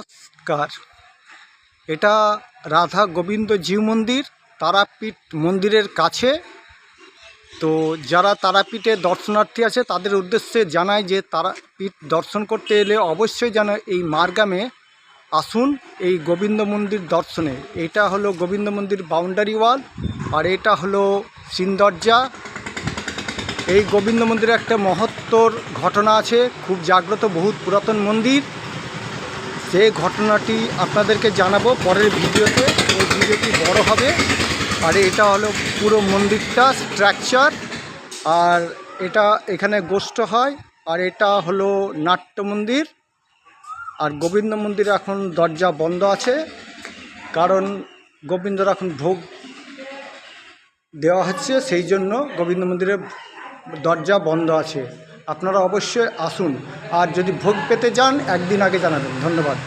নমস্কার। এটা রাধা গোবিন্দ জিউ মন্দির, তারাপীঠ মন্দিরের কাছে। তো যারা তারাপীঠে দর্শনার্থী আছে তাদের উদ্দেশ্যে জানাই যে তারাপীঠ দর্শন করতে এলে অবশ্যই যেন এই মারগ্রামে আসুন এই গোবিন্দ মন্দির দর্শনে। এটা হলো গোবিন্দ মন্দির বাউন্ডারি ওয়াল, আর এটা হলো সিনদরজা। এই গোবিন্দ মন্দিরে একটা মহত্তর ঘটনা আছে, খুব জাগ্রত, বহুত পুরাতন মন্দির। সেই ঘটনাটি আপনাদেরকে জানাবো পরের ভিডিওতে। এই ভিডিওটি বড় হবে। আর এটা হলো পুরো মন্দিরটা স্ট্রাকচার, আর এটা এখানে গোষ্ঠ হয়। আর এটা হলো নাট্য মন্দির। আর গোবিন্দ মন্দির এখন দরজা বন্ধ আছে, কারণ গোবিন্দর এখন ভোগ দেওয়া হচ্ছে, সেই জন্য গোবিন্দ মন্দিরের দরজা বন্ধ আছে। আপনারা অবশ্যই আসুন, আর যদি ভোগ পেতে যান একদিন আগে জানাবেন। ধন্যবাদ।